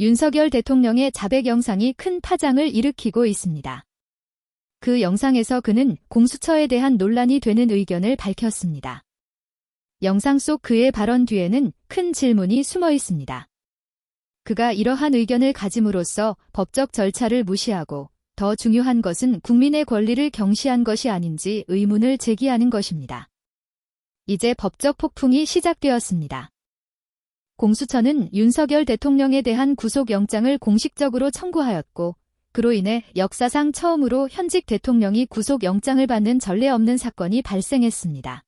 윤석열 대통령의 자백 영상이 큰 파장을 일으키고 있습니다. 그 영상에서 그는 공수처에 대한 논란이 되는 의견을 밝혔습니다. 영상 속 그의 발언 뒤에는 큰 질문이 숨어 있습니다. 그가 이러한 의견을 가짐으로써 법적 절차를 무시하고 더 중요한 것은 국민의 권리를 경시한 것이 아닌지 의문을 제기하는 것입니다. 이제 법적 폭풍이 시작되었습니다. 공수처는 윤석열 대통령에 대한 구속영장을 공식적으로 청구하였고, 그로 인해 역사상 처음으로 현직 대통령이 구속영장을 받는 전례 없는 사건이 발생했습니다.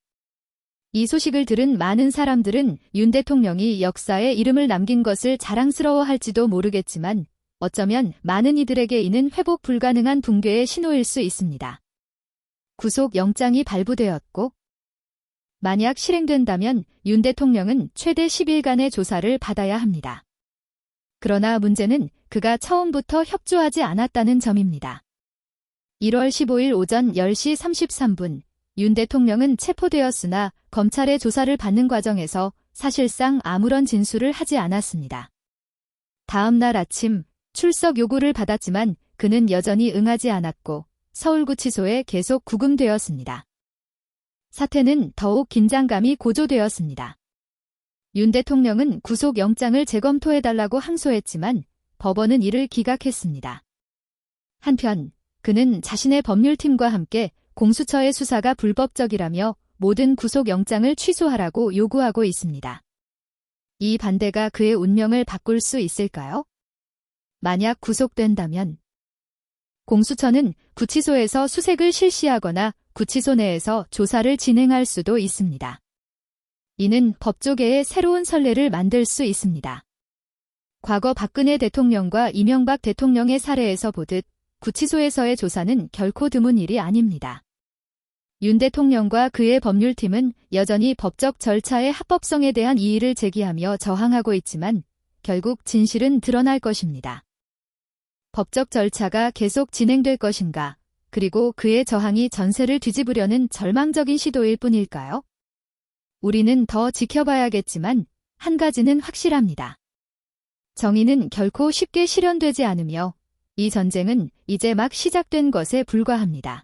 이 소식을 들은 많은 사람들은 윤 대통령이 역사에 이름을 남긴 것을 자랑스러워할지도 모르겠지만 어쩌면 많은 이들에게 이는 회복 불가능한 붕괴의 신호일 수 있습니다. 구속영장이 발부되었고 만약 실행된다면 윤 대통령은 최대 10일간의 조사를 받아야 합니다. 그러나 문제는 그가 처음부터 협조하지 않았다는 점입니다. 1월 15일 오전 10시 33분 윤 대통령은 체포되었으나 검찰의 조사를 받는 과정에서 사실상 아무런 진술을 하지 않았습니다. 다음 날 아침 출석 요구를 받았지만 그는 여전히 응하지 않았고 서울구치소에 계속 구금되었습니다. 사태는 더욱 긴장감이 고조되었습니다. 윤 대통령은 구속영장을 재검토해달라고 항소했지만 법원은 이를 기각했습니다. 한편 그는 자신의 법률팀과 함께 공수처의 수사가 불법적이라며 모든 구속영장을 취소하라고 요구하고 있습니다. 이 반대가 그의 운명을 바꿀 수 있을까요? 만약 구속된다면 공수처는 구치소에서 수색을 실시하거나 구치소 내에서 조사를 진행할 수도 있습니다. 이는 법조계에 새로운 선례를 만들 수 있습니다. 과거 박근혜 대통령과 이명박 대통령의 사례에서 보듯 구치소에서의 조사는 결코 드문 일이 아닙니다. 윤 대통령과 그의 법률팀은 여전히 법적 절차의 합법성에 대한 이의를 제기하며 저항하고 있지만 결국 진실은 드러날 것입니다. 법적 절차가 계속 진행될 것인가, 그리고 그의 저항이 전세를 뒤집으려는 절망적인 시도일 뿐일까요? 우리는 더 지켜봐야겠지만 한 가지는 확실합니다. 정의는 결코 쉽게 실현되지 않으며 이 전쟁은 이제 막 시작된 것에 불과합니다.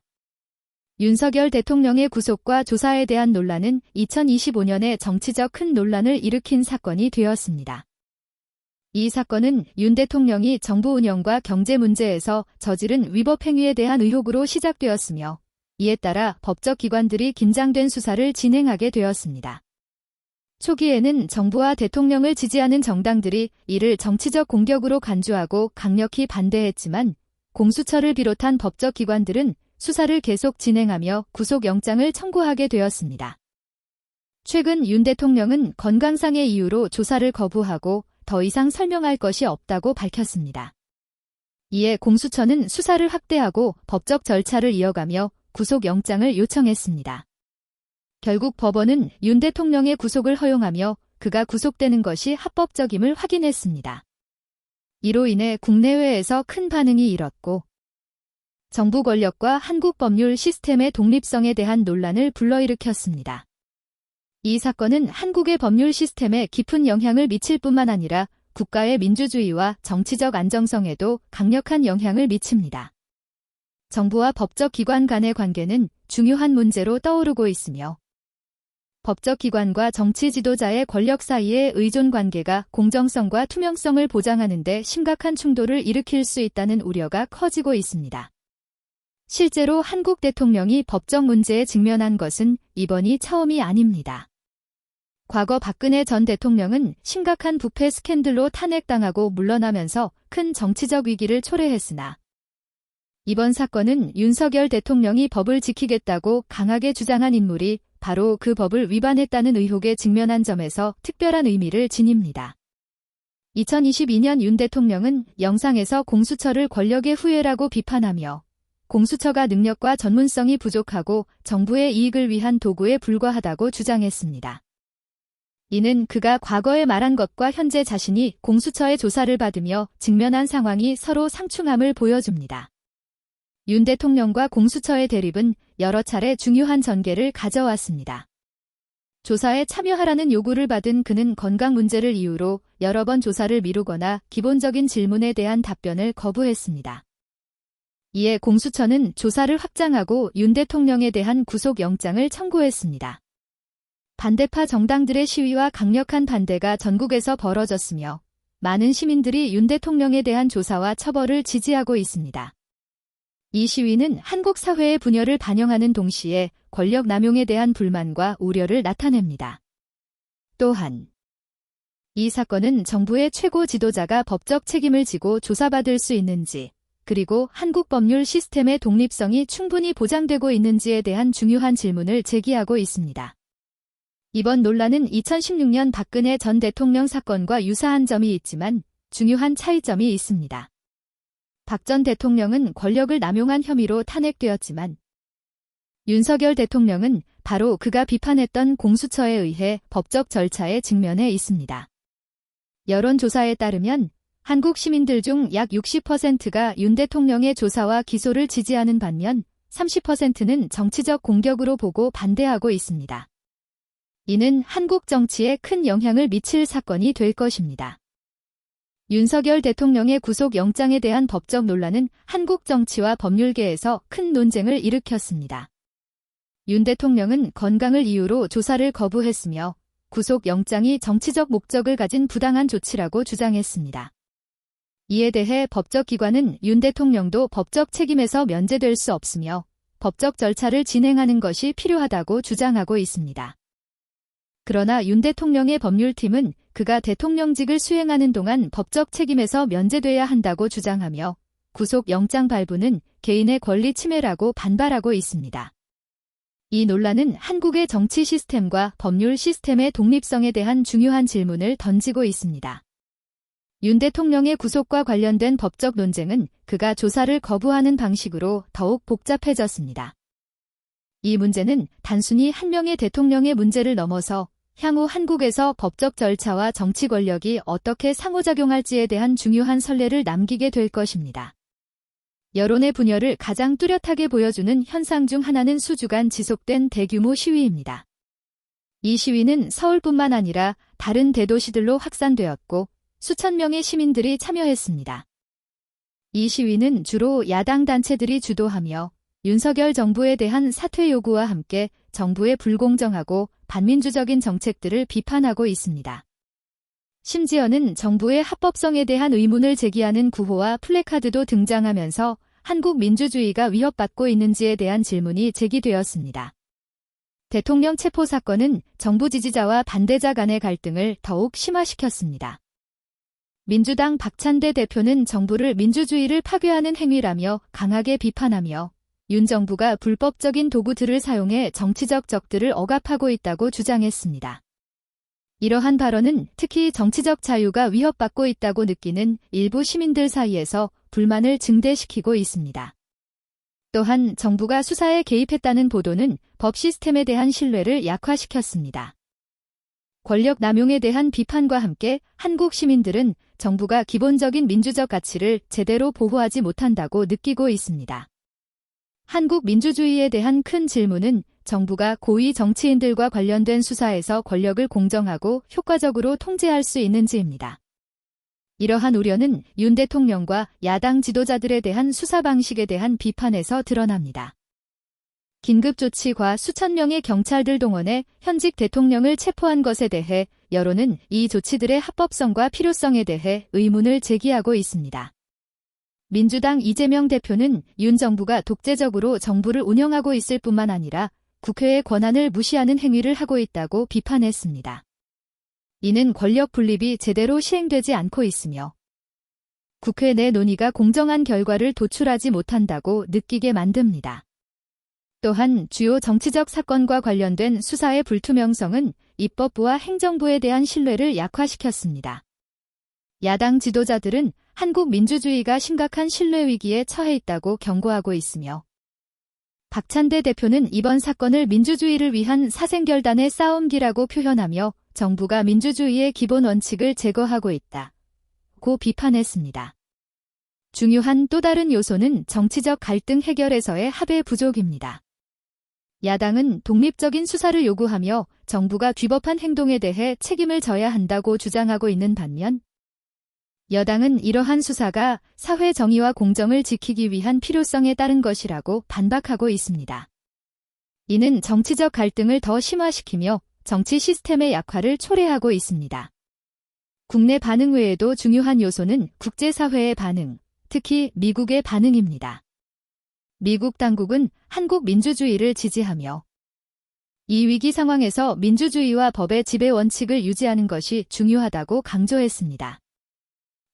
윤석열 대통령의 구속과 조사에 대한 논란은 2025년에 정치적 큰 논란을 일으킨 사건이 되었습니다. 이 사건은 윤 대통령이 정부 운영과 경제 문제에서 저지른 위법 행위에 대한 의혹으로 시작되었으며 이에 따라 법적 기관들이 긴장된 수사를 진행하게 되었습니다. 초기에는 정부와 대통령을 지지하는 정당들이 이를 정치적 공격으로 간주하고 강력히 반대했지만 공수처를 비롯한 법적 기관들은 수사를 계속 진행하며 구속영장을 청구하게 되었습니다. 최근 윤 대통령은 건강상의 이유로 조사를 거부하고 더 이상 설명할 것이 없다고 밝혔습니다. 이에 공수처는 수사를 확대하고 법적 절차를 이어가며 구속영장을 요청했습니다. 결국 법원은 윤 대통령의 구속을 허용하며 그가 구속되는 것이 합법적임을 확인했습니다. 이로 인해 국내외에서 큰 반응이 일었고 정부 권력과 한국 법률 시스템의 독립성에 대한 논란을 불러일으켰습니다. 이 사건은 한국의 법률 시스템에 깊은 영향을 미칠 뿐만 아니라 국가의 민주주의와 정치적 안정성에도 강력한 영향을 미칩니다. 정부와 법적 기관 간의 관계는 중요한 문제로 떠오르고 있으며 법적 기관과 정치 지도자의 권력 사이의 의존 관계가 공정성과 투명성을 보장하는 데 심각한 충돌을 일으킬 수 있다는 우려가 커지고 있습니다. 실제로 한국 대통령이 법적 문제에 직면한 것은 이번이 처음이 아닙니다. 과거 박근혜 전 대통령은 심각한 부패 스캔들로 탄핵당하고 물러나면서 큰 정치적 위기를 초래했으나 이번 사건은 윤석열 대통령이 법을 지키겠다고 강하게 주장한 인물이 바로 그 법을 위반했다는 의혹에 직면한 점에서 특별한 의미를 지닙니다. 2022년 윤 대통령은 영상에서 공수처를 권력의 후예라고 비판하며 공수처가 능력과 전문성이 부족하고 정부의 이익을 위한 도구에 불과하다고 주장했습니다. 이는 그가 과거에 말한 것과 현재 자신이 공수처의 조사를 받으며 직면한 상황이 서로 상충함을 보여줍니다. 윤 대통령과 공수처의 대립은 여러 차례 중요한 전개를 가져왔습니다. 조사에 참여하라는 요구를 받은 그는 건강 문제를 이유로 여러 번 조사를 미루거나 기본적인 질문에 대한 답변을 거부했습니다. 이에 공수처는 조사를 확장하고 윤 대통령에 대한 구속영장을 청구했습니다. 반대파 정당들의 시위와 강력한 반대가 전국에서 벌어졌으며 많은 시민들이 윤 대통령에 대한 조사와 처벌을 지지하고 있습니다. 이 시위는 한국 사회의 분열을 반영하는 동시에 권력 남용에 대한 불만과 우려를 나타냅니다. 또한 이 사건은 정부의 최고 지도자가 법적 책임을 지고 조사받을 수 있는지, 그리고 한국 법률 시스템의 독립성이 충분히 보장되고 있는지에 대한 중요한 질문을 제기하고 있습니다. 이번 논란은 2016년 박근혜 전 대통령 사건과 유사한 점이 있지만 중요한 차이점이 있습니다. 박 전 대통령은 권력을 남용한 혐의로 탄핵되었지만 윤석열 대통령은 바로 그가 비판했던 공수처에 의해 법적 절차에 직면해 있습니다. 여론조사에 따르면 한국 시민들 중 약 60%가 윤 대통령의 조사와 기소를 지지하는 반면 30%는 정치적 공격으로 보고 반대하고 있습니다. 이는 한국 정치에 큰 영향을 미칠 사건이 될 것입니다. 윤석열 대통령의 구속영장에 대한 법적 논란은 한국 정치와 법률계에서 큰 논쟁을 일으켰습니다. 윤 대통령은 건강을 이유로 조사를 거부했으며 구속영장이 정치적 목적을 가진 부당한 조치라고 주장했습니다. 이에 대해 법적기관은 윤 대통령도 법적 책임에서 면제될 수 없으며 법적 절차를 진행하는 것이 필요하다고 주장하고 있습니다. 그러나 윤 대통령의 법률팀은 그가 대통령직을 수행하는 동안 법적 책임에서 면제돼야 한다고 주장하며 구속영장 발부는 개인의 권리 침해라고 반발하고 있습니다. 이 논란은 한국의 정치 시스템과 법률 시스템의 독립성에 대한 중요한 질문을 던지고 있습니다. 윤 대통령의 구속과 관련된 법적 논쟁은 그가 조사를 거부하는 방식으로 더욱 복잡해졌습니다. 이 문제는 단순히 한 명의 대통령의 문제를 넘어서 향후 한국에서 법적 절차와 정치 권력이 어떻게 상호작용할지에 대한 중요한 선례를 남기게 될 것입니다. 여론의 분열을 가장 뚜렷하게 보여주는 현상 중 하나는 수주간 지속된 대규모 시위입니다. 이 시위는 서울뿐만 아니라 다른 대도시들로 확산되었고 수천 명의 시민들이 참여했습니다. 이 시위는 주로 야당 단체들이 주도하며 윤석열 정부에 대한 사퇴 요구와 함께 정부의 불공정하고 반민주적인 정책들을 비판하고 있습니다. 심지어는 정부의 합법성에 대한 의문을 제기하는 구호와 플래카드도 등장하면서 한국 민주주의가 위협받고 있는지에 대한 질문이 제기되었습니다. 대통령 체포 사건은 정부 지지자와 반대자 간의 갈등을 더욱 심화시켰습니다. 민주당 박찬대 대표는 정부를 민주주의를 파괴하는 행위라며 강하게 비판하며 윤 정부가 불법적인 도구들을 사용해 정치적 적들을 억압하고 있다고 주장했습니다. 이러한 발언은 특히 정치적 자유가 위협받고 있다고 느끼는 일부 시민들 사이에서 불만을 증대시키고 있습니다. 또한 정부가 수사에 개입했다는 보도는 법 시스템에 대한 신뢰를 약화시켰습니다. 권력 남용에 대한 비판과 함께 한국 시민들은 정부가 기본적인 민주적 가치를 제대로 보호하지 못한다고 느끼고 있습니다. 한국 민주주의에 대한 큰 질문은 정부가 고위 정치인들과 관련된 수사에서 권력을 공정하고 효과적으로 통제할 수 있는지입니다. 이러한 우려는 윤 대통령과 야당 지도자들에 대한 수사 방식에 대한 비판에서 드러납니다. 긴급조치과 수천 명의 경찰들 동원해 현직 대통령을 체포한 것에 대해 여론은 이 조치들의 합법성과 필요성에 대해 의문을 제기하고 있습니다. 민주당 이재명 대표는 윤 정부가 독재적으로 정부를 운영하고 있을 뿐만 아니라 국회의 권한을 무시하는 행위를 하고 있다고 비판했습니다. 이는 권력 분립이 제대로 시행되지 않고 있으며 국회 내 논의가 공정한 결과를 도출하지 못한다고 느끼게 만듭니다. 또한 주요 정치적 사건과 관련된 수사의 불투명성은 입법부와 행정부에 대한 신뢰를 약화시켰습니다. 야당 지도자들은 한국 민주주의가 심각한 신뢰 위기에 처해 있다고 경고하고 있으며 박찬대 대표는 이번 사건을 민주주의를 위한 사생결단의 싸움기라고 표현하며 정부가 민주주의의 기본 원칙을 제거하고 있다고 비판했습니다. 중요한 또 다른 요소는 정치적 갈등 해결에서의 합의 부족입니다. 야당은 독립적인 수사를 요구하며 정부가 위법한 행동에 대해 책임을 져야 한다고 주장하고 있는 반면, 여당은 이러한 수사가 사회 정의와 공정을 지키기 위한 필요성에 따른 것이라고 반박하고 있습니다. 이는 정치적 갈등을 더 심화시키며 정치 시스템의 약화를 초래하고 있습니다. 국내 반응 외에도 중요한 요소는 국제사회의 반응, 특히 미국의 반응입니다. 미국 당국은 한국 민주주의를 지지하며 이 위기 상황에서 민주주의와 법의 지배 원칙을 유지하는 것이 중요하다고 강조했습니다.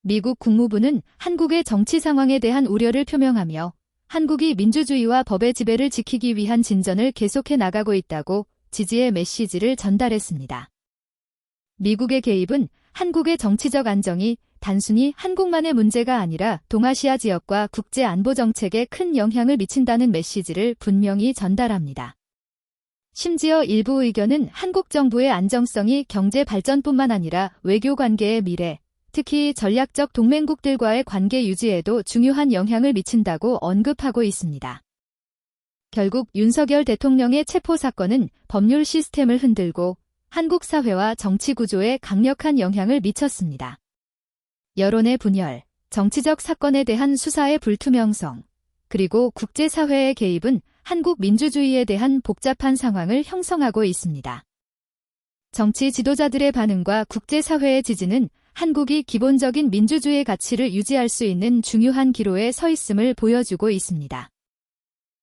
미국 국무부는 한국의 정치 상황에 대한 우려를 표명하며 한국이 민주주의와 법의 지배를 지키기 위한 진전을 계속해 나가고 있다고 지지의 메시지를 전달했습니다. 미국의 개입은 한국의 정치적 안정이 단순히 한국만의 문제가 아니라 동아시아 지역과 국제 안보 정책에 큰 영향을 미친다는 메시지를 분명히 전달합니다. 심지어 일부 의견은 한국 정부의 안정성이 경제 발전뿐만 아니라 외교 관계의 미래, 특히 전략적 동맹국들과의 관계 유지에도 중요한 영향을 미친다고 언급하고 있습니다. 결국 윤석열 대통령의 체포 사건은 법률 시스템을 흔들고 한국 사회와 정치 구조에 강력한 영향을 미쳤습니다. 여론의 분열, 정치적 사건에 대한 수사의 불투명성, 그리고 국제사회의 개입은 한국 민주주의에 대한 복잡한 상황을 형성하고 있습니다. 정치 지도자들의 반응과 국제사회의 지지는 한국이 기본적인 민주주의 가치를 유지할 수 있는 중요한 기로에 서 있음을 보여주고 있습니다.